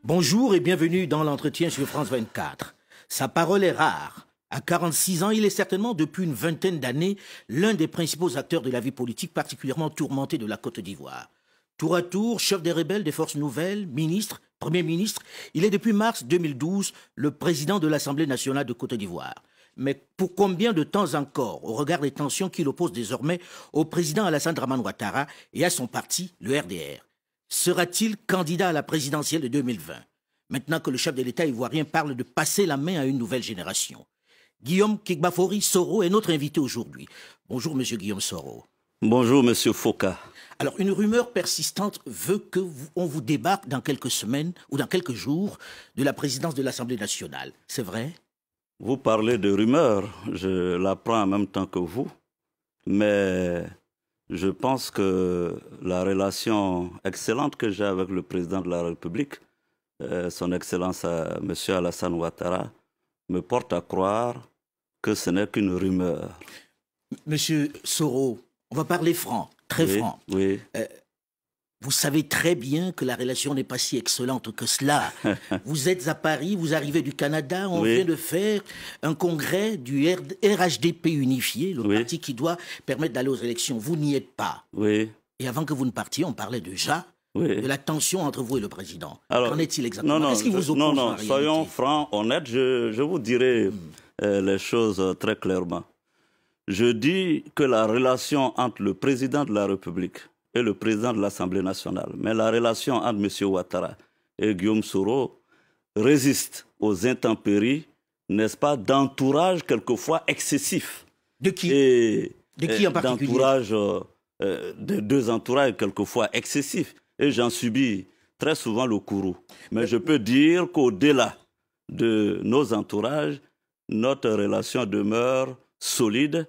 Bonjour et bienvenue dans l'entretien sur France 24. Sa parole est rare. À 46 ans, il est certainement, depuis une vingtaine d'années, l'un des principaux acteurs de la vie politique particulièrement tourmentée de la Côte d'Ivoire. Tour à tour, chef des rebelles des Forces Nouvelles, ministre, Premier ministre, il est depuis mars 2012 le président de l'Assemblée nationale de Côte d'Ivoire. Mais pour combien de temps encore, au regard des tensions qu'il oppose désormais au président Alassane Dramane Ouattara et à son parti, le RDR? Sera-t-il candidat à la présidentielle de 2020? Maintenant que le chef de l'État ivoirien parle de passer la main à une nouvelle génération. Guillaume Kegbafori Soro est notre invité aujourd'hui. Bonjour, monsieur Guillaume Soro. Bonjour, monsieur Foka. Alors, une rumeur persistante veut qu'on vous débarque dans quelques semaines ou dans quelques jours de la présidence de l'Assemblée nationale. C'est vrai? Vous parlez de rumeurs, je l'apprends en même temps que vous, mais je pense que la relation excellente que j'ai avec le président de la République, son Excellence M. Alassane Ouattara, me porte à croire que ce n'est qu'une rumeur. Monsieur Soro, on va parler franc, très franc. Oui. Vous savez très bien que la relation n'est pas si excellente que cela. Vous êtes à Paris, vous arrivez du Canada, on vient de faire un congrès du RHDP unifié, le parti qui doit permettre d'aller aux élections. Vous n'y êtes pas. Oui. Et avant que vous ne partiez, on parlait déjà de la tension entre vous et le président. Qu'en est-il exactement? Non, soyons francs, honnêtes, je vous dirai les choses très clairement. Je dis que la relation entre le président de la République et le président de l'Assemblée nationale, mais la relation entre M. Ouattara et Guillaume Soro résiste aux intempéries, n'est-ce pas, d'entourage quelquefois excessif. De qui? De qui en particulier? D'entourage, de deux entourages quelquefois excessifs. Et j'en subis très souvent le courroux. Mais je peux dire qu'au-delà de nos entourages, notre relation demeure solide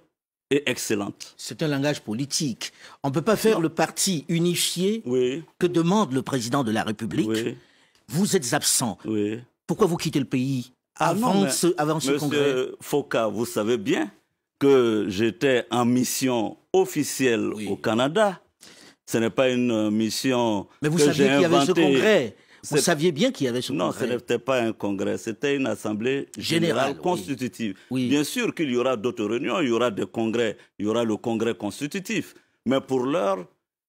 et excellente. C'est un langage politique. On ne peut pas faire le parti unifié que demande le président de la République. Vous êtes absent. Pourquoi vous quittez le pays avant ce congrès? Monsieur Foka, vous savez bien que j'étais en mission officielle au Canada. Ce n'est pas une mission Mais vous que saviez qu'il y avait ce inventée. congrès. Vous saviez bien qu'il y avait ce congrès. Non, ce n'était pas un congrès, c'était une assemblée générale constitutive. Bien sûr qu'il y aura d'autres réunions, il y aura des congrès, il y aura le congrès constitutif. Mais pour l'heure,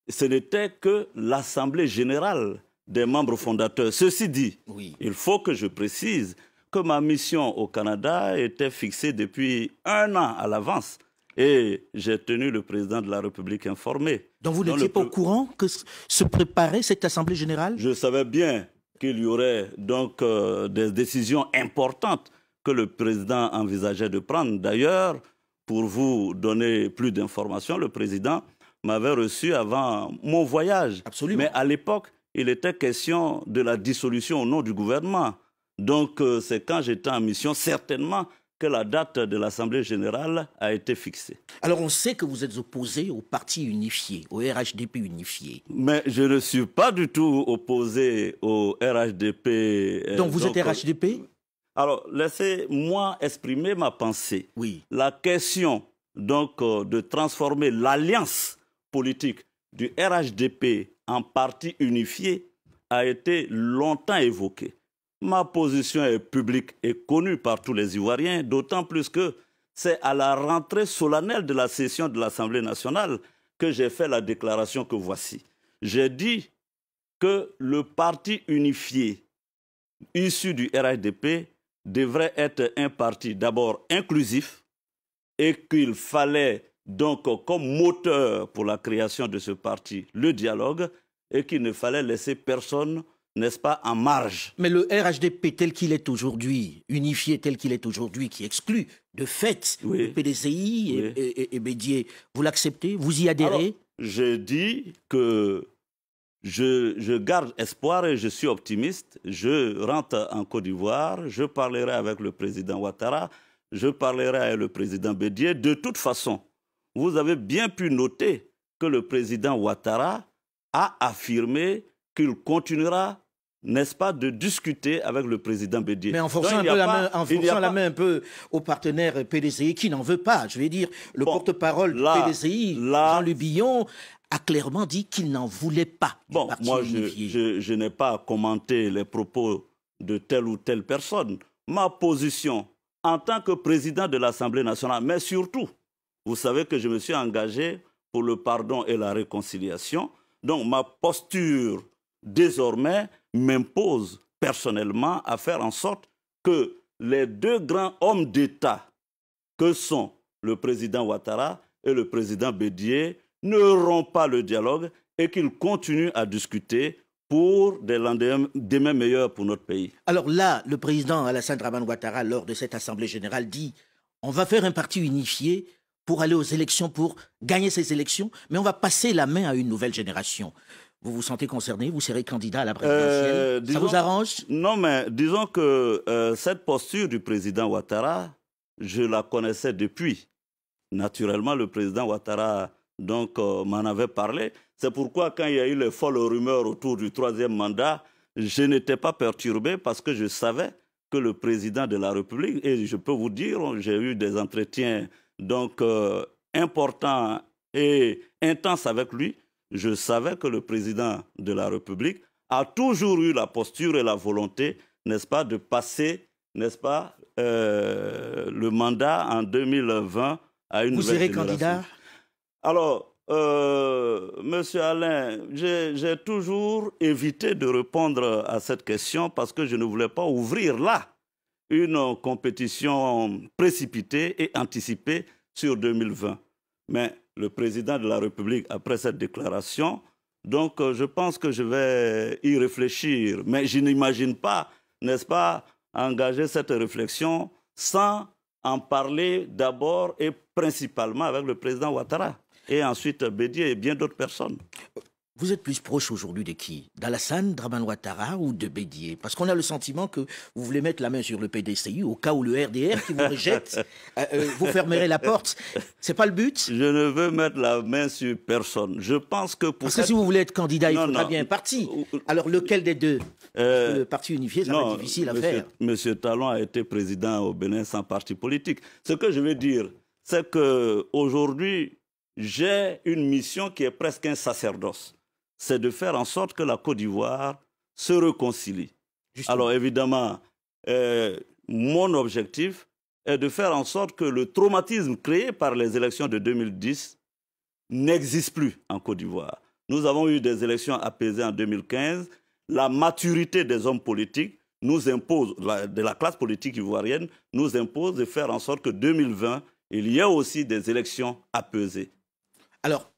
ce n'était que l'assemblée générale des membres fondateurs. Ceci dit, il faut que je précise que ma mission au Canada était fixée depuis 1 an à l'avance. Et j'ai tenu le président de la République informé. Donc vous n'étiez pas au courant que se préparait cette Assemblée générale? Je savais bien qu'il y aurait donc des décisions importantes que le président envisageait de prendre. D'ailleurs, pour vous donner plus d'informations, le président m'avait reçu avant mon voyage. Absolument. Mais à l'époque, il était question de la dissolution au nom du gouvernement. Donc c'est quand j'étais en mission, certainement, que la date de l'Assemblée générale a été fixée. Alors on sait que vous êtes opposé au parti unifié, au RHDP unifié. Mais je ne suis pas du tout opposé au RHDP. Donc vous êtes RHDP? Alors laissez-moi exprimer ma pensée. La question donc de transformer l'alliance politique du RHDP en parti unifié a été longtemps évoquée. Ma position est publique et connue par tous les Ivoiriens, d'autant plus que c'est à la rentrée solennelle de la session de l'Assemblée nationale que j'ai fait la déclaration que voici. J'ai dit que le parti unifié issu du RHDP devrait être un parti d'abord inclusif et qu'il fallait donc comme moteur pour la création de ce parti le dialogue et qu'il ne fallait laisser personne, n'est-ce pas, en marge. Mais le RHDP tel qu'il est aujourd'hui, unifié tel qu'il est aujourd'hui, qui exclut de fait le PDCI et Bédié, vous l'acceptez? Vous y adhérez? Alors, je dis que je garde espoir et je suis optimiste. Je rentre en Côte d'Ivoire, je parlerai avec le président Ouattara, je parlerai avec le président Bédié. De toute façon, vous avez bien pu noter que le président Ouattara a affirmé qu'il continuera, n'est-ce pas, de discuter avec le président Bédié. Mais en forçant la main un peu au partenaire PDCI qui n'en veut pas. Je vais dire, le porte-parole du PDCI, Jean-Luc Billon, a clairement dit qu'il n'en voulait pas. Bon, moi, je n'ai pas à commenter les propos de telle ou telle personne. Ma position en tant que président de l'Assemblée nationale, mais surtout, vous savez que je me suis engagé pour le pardon et la réconciliation. Donc, ma posture, désormais, m'impose personnellement à faire en sorte que les deux grands hommes d'État que sont le président Ouattara et le président Bédié ne rompent pas le dialogue et qu'ils continuent à discuter pour des lendemains meilleurs pour notre pays. Alors là, le président Alassane Dramane Ouattara, lors de cette Assemblée générale, dit « On va faire un parti unifié pour aller aux élections, pour gagner ces élections, mais on va passer la main à une nouvelle génération. » Vous vous sentez concerné? Vous serez candidat à la présidentielle? Ça vous arrange? Non, mais disons que cette posture du président Ouattara, je la connaissais depuis. Naturellement, le président Ouattara m'en avait parlé. C'est pourquoi, quand il y a eu les folles rumeurs autour du 3e mandat, je n'étais pas perturbé parce que je savais que le président de la République, et je peux vous dire, j'ai eu des entretiens importants et intenses avec lui, je savais que le président de la République a toujours eu la posture et la volonté, n'est-ce pas, de passer, n'est-ce pas, le mandat en 2020 à une nouvelle génération. Vous serez candidat? Alors, Monsieur Alain, j'ai toujours évité de répondre à cette question parce que je ne voulais pas ouvrir là une compétition précipitée et anticipée sur 2020. Mais le président de la République, après cette déclaration, je pense que je vais y réfléchir. Mais je n'imagine pas, n'est-ce pas, engager cette réflexion sans en parler d'abord et principalement avec le président Ouattara. Et ensuite Bédié et bien d'autres personnes. Vous êtes plus proche aujourd'hui de qui? D'Alassane Dramane Ouattara ou de Bédié? Parce qu'on a le sentiment que vous voulez mettre la main sur le PDCI au cas où le RDR qui vous rejette, vous fermerez la porte. C'est pas le but? Je ne veux mettre la main sur personne. Je pense que pour... Parce que si vous voulez être candidat, il faudra bien un parti. Alors lequel des deux? Le parti unifié, ça va être difficile à faire. Monsieur Talon a été président au Bénin sans parti politique. Ce que je veux dire, c'est qu'aujourd'hui, j'ai une mission qui est presque un sacerdoce. C'est de faire en sorte que la Côte d'Ivoire se réconcilie. Justement. Alors évidemment, mon objectif est de faire en sorte que le traumatisme créé par les élections de 2010 n'existe plus en Côte d'Ivoire. Nous avons eu des élections apaisées en 2015. La maturité des hommes politiques nous impose, de la classe politique ivoirienne, nous impose de faire en sorte que 2020, il y ait aussi des élections apaisées. Alors,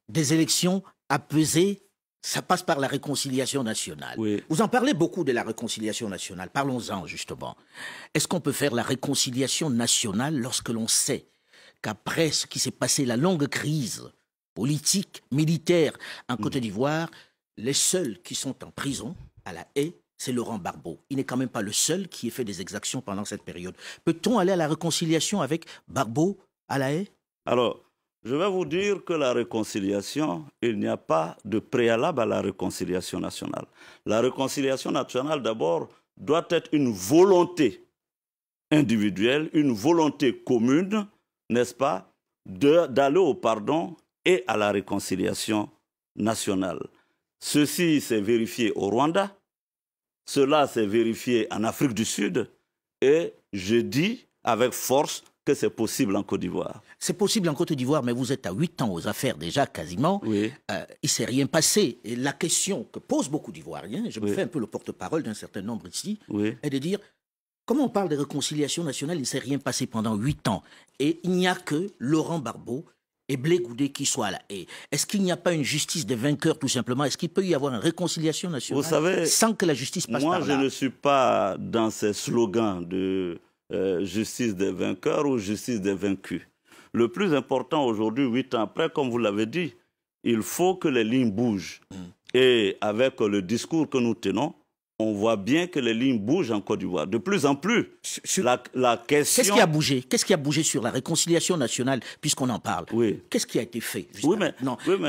des élections apaisées, ça passe par la réconciliation nationale. Oui. Vous en parlez beaucoup de la réconciliation nationale. Parlons-en, justement. Est-ce qu'on peut faire la réconciliation nationale lorsque l'on sait qu'après ce qui s'est passé, la longue crise politique, militaire en Côte d'Ivoire, les seuls qui sont en prison à La Haye, c'est Laurent Gbagbo. Il n'est quand même pas le seul qui ait fait des exactions pendant cette période. Peut-on aller à la réconciliation avec Gbagbo à La Haye? Alors, je vais vous dire que la réconciliation, il n'y a pas de préalable à la réconciliation nationale. La réconciliation nationale, d'abord, doit être une volonté individuelle, une volonté commune, n'est-ce pas, d'aller au pardon et à la réconciliation nationale. Ceci s'est vérifié au Rwanda, cela s'est vérifié en Afrique du Sud, et je dis avec force que c'est possible en Côte d'Ivoire. C'est possible en Côte d'Ivoire, mais vous êtes à 8 ans aux affaires déjà, quasiment. Oui. Il ne s'est rien passé. Et la question que posent beaucoup d'Ivoiriens, je me fais un peu le porte-parole d'un certain nombre ici, est de dire, comment on parle de réconciliation nationale, il ne s'est rien passé pendant 8 ans. Et il n'y a que Laurent Gbagbo et Blé Goudé qui soient à La Haye. Est-ce qu'il n'y a pas une justice des vainqueurs, tout simplement? Est-ce qu'il peut y avoir une réconciliation nationale, vous savez, sans que la justice passe par là? Moi, je ne suis pas dans ces slogans de justice des vainqueurs ou justice des vaincus. Le plus important aujourd'hui, 8 ans après, comme vous l'avez dit, il faut que les lignes bougent. Et avec le discours que nous tenons, on voit bien que les lignes bougent en Côte d'Ivoire. De plus en plus, la question... Qu'est-ce qui a bougé? Qu'est-ce qui a bougé sur la réconciliation nationale, puisqu'on en parle? Qu'est-ce qui a été fait?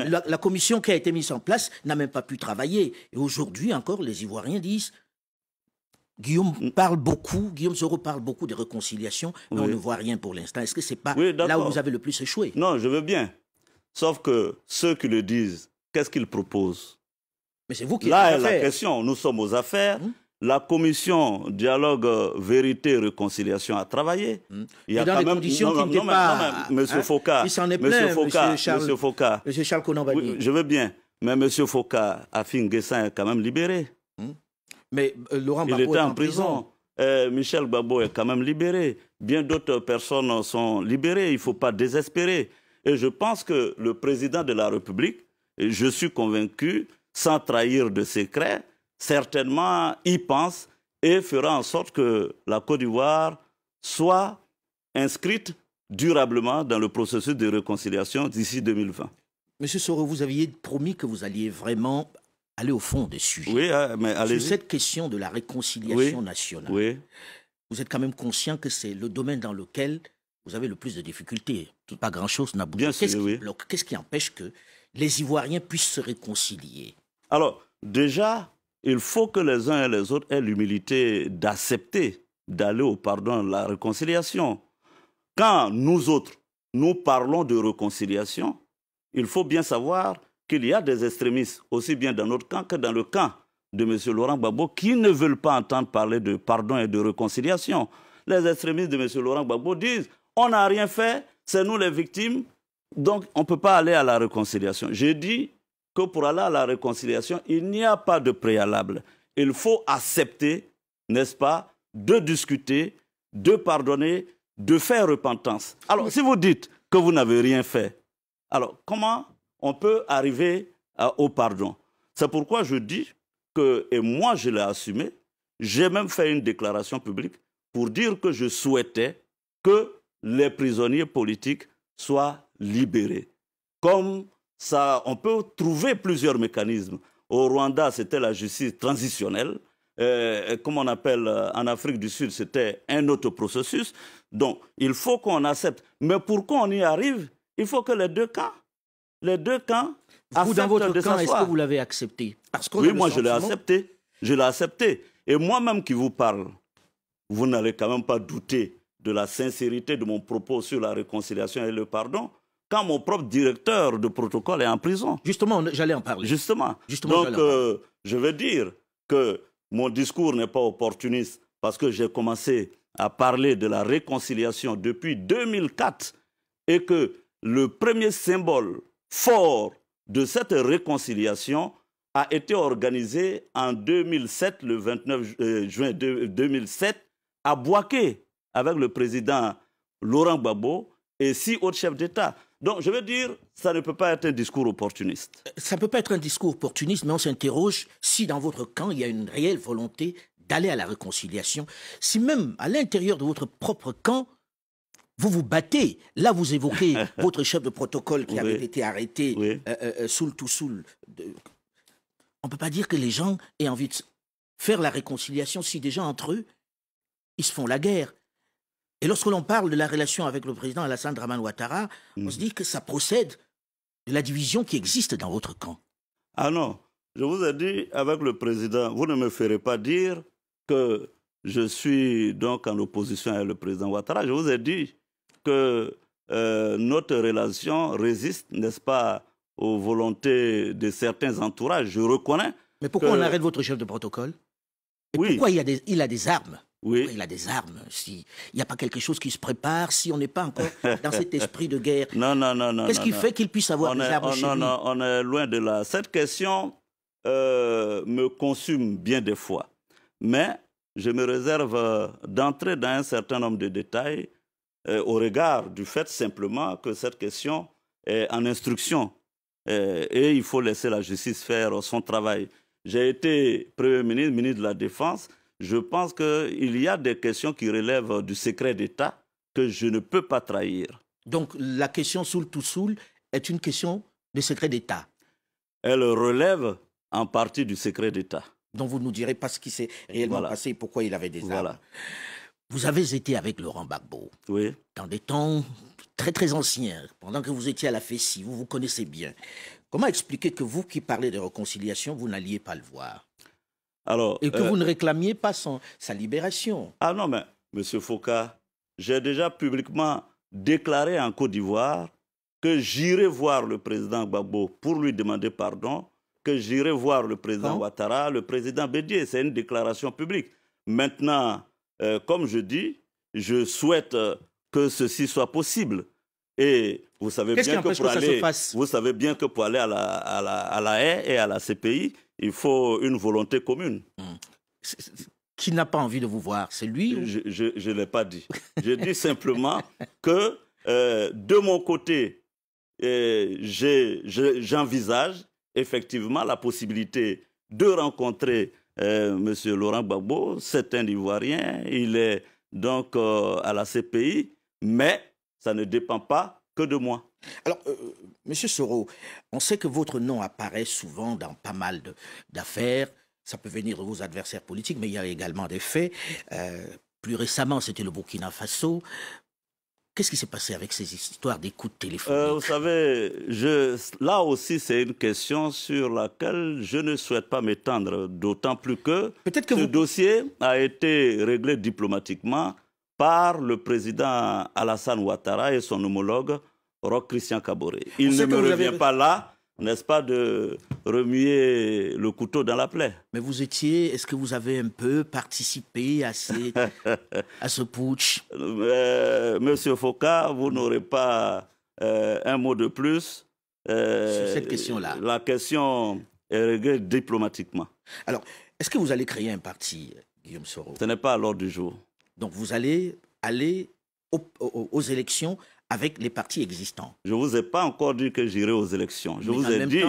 La commission qui a été mise en place n'a même pas pu travailler. Et aujourd'hui encore, les Ivoiriens disent... Guillaume parle beaucoup, Guillaume Soro parle beaucoup de réconciliation, mais on ne voit rien pour l'instant. Est-ce que ce n'est pas là où vous avez le plus échoué? Non, je veux bien. Sauf que ceux qui le disent, qu'est-ce qu'ils proposent? Mais c'est vous qui Là êtes est la question. Nous sommes aux affaires. La commission dialogue, vérité, réconciliation a travaillé. Il y a quand même conditions qui n'étaient pas... Monsieur Foka, il s'en est plein, Monsieur Foka, Monsieur Charles Konan-Banny. Oui, je veux bien, mais Monsieur Foka, Afin Guessin est quand même libéré. Mais Laurent Gbagbo il était en prison. Michel Gbagbo est quand même libéré. Bien d'autres personnes sont libérées. Il ne faut pas désespérer. Et je pense que le président de la République, et je suis convaincu, sans trahir de secret, certainement y pense et fera en sorte que la Côte d'Ivoire soit inscrite durablement dans le processus de réconciliation d'ici 2020. Monsieur Soro, vous aviez promis que vous alliez vraiment aller au fond des sujets. Oui, mais allez-y. Sur cette question de la réconciliation nationale, oui. Vous êtes quand même conscient que c'est le domaine dans lequel vous avez le plus de difficultés. Pas grand-chose n'aboutit. Qu'est-ce qui bloque? Qu'est-ce qui empêche que les Ivoiriens puissent se réconcilier? Alors, déjà, il faut que les uns et les autres aient l'humilité d'accepter d'aller au pardon, la réconciliation. Quand nous autres, nous parlons de réconciliation, il faut bien savoir qu'il y a des extrémistes, aussi bien dans notre camp que dans le camp de M. Laurent Gbagbo, qui ne veulent pas entendre parler de pardon et de réconciliation. Les extrémistes de M. Laurent Gbagbo disent « on n'a rien fait, c'est nous les victimes, donc on ne peut pas aller à la réconciliation ». J'ai dit que pour aller à la réconciliation, il n'y a pas de préalable. Il faut accepter, n'est-ce pas, de discuter, de pardonner, de faire repentance. Alors, si vous dites que vous n'avez rien fait, alors comment on peut arriver au pardon? C'est pourquoi je dis que, et moi je l'ai assumé, j'ai même fait une déclaration publique pour dire que je souhaitais que les prisonniers politiques soient libérés. Comme ça, on peut trouver plusieurs mécanismes. Au Rwanda, c'était la justice transitionnelle. Comme on appelle en Afrique du Sud, c'était un autre processus. Donc, il faut qu'on accepte. Mais pour qu'on y arrive, il faut que les deux camps vous, dans votre camp, est-ce que vous l'avez accepté? Oui, moi, je l'ai accepté. Je l'ai accepté. Et moi-même qui vous parle, vous n'allez quand même pas douter de la sincérité de mon propos sur la réconciliation et le pardon, quand mon propre directeur de protocole est en prison. Justement, j'allais en parler. Justement. Donc, je veux dire que mon discours n'est pas opportuniste parce que j'ai commencé à parler de la réconciliation depuis 2004 et que le premier symbole fort de cette réconciliation a été organisé en 2007, le 29 juin 2007, à Bouaké, avec le président Laurent Gbagbo et 6 autres chefs d'État. Donc, je veux dire, ça ne peut pas être un discours opportuniste. Ça ne peut pas être un discours opportuniste, mais on s'interroge si dans votre camp, il y a une réelle volonté d'aller à la réconciliation. Si même à l'intérieur de votre propre camp, vous vous battez. Là, vous évoquez votre chef de protocole qui avait été arrêté, Soul to Soul. On ne peut pas dire que les gens aient envie de faire la réconciliation si déjà entre eux, ils se font la guerre. Et lorsque l'on parle de la relation avec le président Alassane Dramane Ouattara, on se dit que ça procède de la division qui existe dans votre camp. Ah non, je vous ai dit, avec le président, vous ne me ferez pas dire que je suis donc en opposition avec le président Ouattara. Je vous ai dit que notre relation résiste, n'est-ce pas, aux volontés de certains entourages. Je reconnais. Mais pourquoi on arrête votre chef de protocole? Et pourquoi il a des armes? Oui. Il a des armes. Il n'y a pas quelque chose qui se prépare, si on n'est pas encore dans cet esprit de guerre. Non. Qu'est-ce qui fait qu'il puisse avoir des armes chez lui? Non, on est loin de là. Cette question me consume bien des fois. Mais je me réserve d'entrer dans un certain nombre de détails au regard du fait simplement que cette question est en instruction. Et il faut laisser la justice faire son travail. J'ai été Premier ministre, ministre de la Défense. Je pense qu'il y a des questions qui relèvent du secret d'État que je ne peux pas trahir. Donc la question Soul to Soul est une question de secret d'État? Elle relève en partie du secret d'État. Donc vous ne nous direz pas ce qui s'est réellement passé et pourquoi il avait des armes. Vous avez été avec Laurent Gbagbo dans des temps très très anciens, pendant que vous étiez à la FECI, vous vous connaissez bien. Comment expliquer que vous qui parlez de réconciliation, vous n'alliez pas le voir? Alors, et que vous ne réclamiez pas sa libération? Ah non, mais M. Foka, j'ai déjà publiquement déclaré en Côte d'Ivoire que j'irai voir le président Gbagbo pour lui demander pardon, que j'irai voir le président Ouattara, le président Bédié. C'est une déclaration publique. Maintenant, comme je dis, je souhaite que ceci soit possible. Et vous savez bien que pour aller à la haie et à la CPI, il faut une volonté commune. Qui n'a pas envie de vous voir? C'est lui ou... Je ne l'ai pas dit. Je dis simplement que de mon côté, j'envisage effectivement la possibilité de rencontrer M. Laurent Gbagbo. C'est un Ivoirien, il est donc à la CPI, mais ça ne dépend pas que de moi. Alors, M. Soro, on sait que votre nom apparaît souvent dans pas mal d'affaires. Ça peut venir de vos adversaires politiques, mais il y a également des faits. Plus récemment, c'était le Burkina Faso. Qu'est-ce qui s'est passé avec ces histoires d'écoute téléphonique? Vous savez, là aussi, c'est une question sur laquelle je ne souhaite pas m'étendre, d'autant plus que ce dossier a été réglé diplomatiquement par le président Alassane Ouattara et son homologue Roch Christian Kaboré. Il ne me revient pas là, n'est-ce pas, de remuer le couteau dans la plaie. Mais est-ce que vous avez un peu participé à ce putsch? Monsieur Foka, vous n'aurez pas un mot de plus sur cette question-là. La question est réglée diplomatiquement. Alors, est-ce que vous allez créer un parti, Guillaume Soro? Ce n'est pas à l'ordre du jour. Donc vous allez aller aux élections avec les partis existants. Je ne vous ai pas encore dit que j'irai aux élections. Je vous ai dit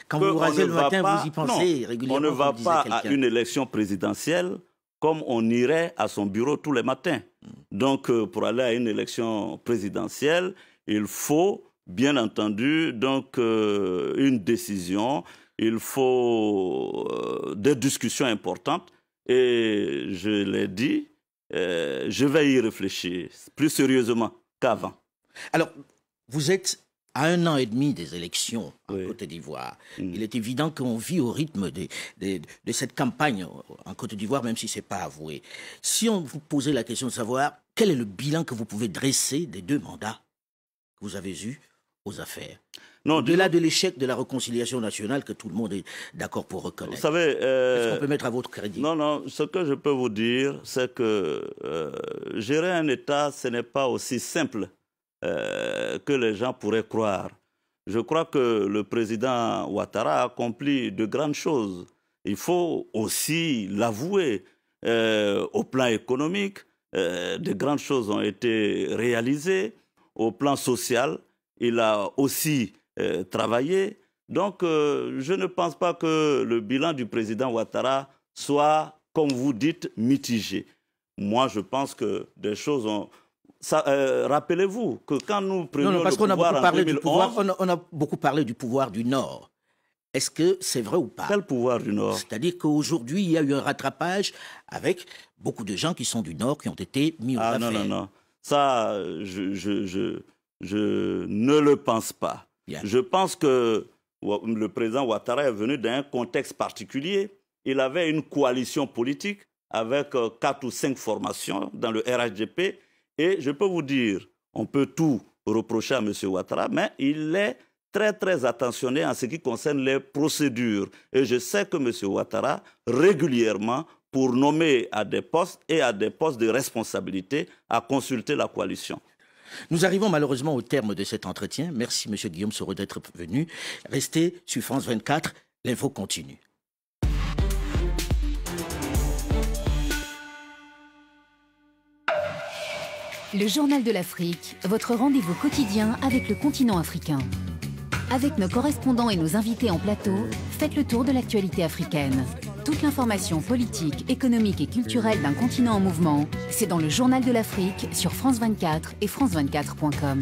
quand vous vous rasez le matin, vous y pensez régulièrement. On ne va pas à une élection présidentielle comme on irait à son bureau tous les matins. Donc, pour aller à une élection présidentielle, il faut, bien entendu, donc, une décision, il faut des discussions importantes. Et je l'ai dit, je vais y réfléchir plus sérieusement qu'avant. Alors, vous êtes à 1 an et demi des élections en Côte d'Ivoire. Il est évident qu'on vit au rythme de cette campagne en Côte d'Ivoire, même si ce n'est pas avoué. Si on vous posait la question de savoir quel est le bilan que vous pouvez dresser des 2 mandats que vous avez eus aux affaires, au-delà de l'échec de la réconciliation nationale que tout le monde est d'accord pour reconnaître. Vous savez, est-ce qu'on peut mettre à votre crédit? Non, ce que je peux vous dire, c'est que gérer un État, ce n'est pas aussi simple que les gens pourraient croire. Je crois que le président Ouattara a accompli de grandes choses. Il faut aussi l'avouer. Au plan économique, de grandes choses ont été réalisées. Au plan social, il a aussi travaillé. Donc, je ne pense pas que le bilan du président Ouattara soit, comme vous dites, mitigé. Moi, je pense que des choses ont... Rappelez-vous que quand nous prenions le pouvoir en 2011... On a beaucoup parlé du pouvoir du Nord. Est-ce que c'est vrai ou pas? Quel pouvoir du Nord? C'est-à-dire qu'aujourd'hui, il y a eu un rattrapage avec beaucoup de gens qui sont du Nord qui ont été mis aux affaires. Non. Ça, je ne le pense pas. Bien. Je pense que le président Ouattara est venu d'un contexte particulier. Il avait une coalition politique avec 4 ou 5 formations dans le RHDP. Et je peux vous dire, on peut tout reprocher à M. Ouattara, mais il est très, très attentionné en ce qui concerne les procédures. Et je sais que M. Ouattara, régulièrement, pour nommer à des postes et à des postes de responsabilité, a consulté la coalition. Nous arrivons malheureusement au terme de cet entretien. Merci, M. Guillaume Soro, d'être venu. Restez sur France 24, l'info continue. Le Journal de l'Afrique, votre rendez-vous quotidien avec le continent africain. Avec nos correspondants et nos invités en plateau, faites le tour de l'actualité africaine. Toute l'information politique, économique et culturelle d'un continent en mouvement, c'est dans le Journal de l'Afrique sur France 24 et France24.com.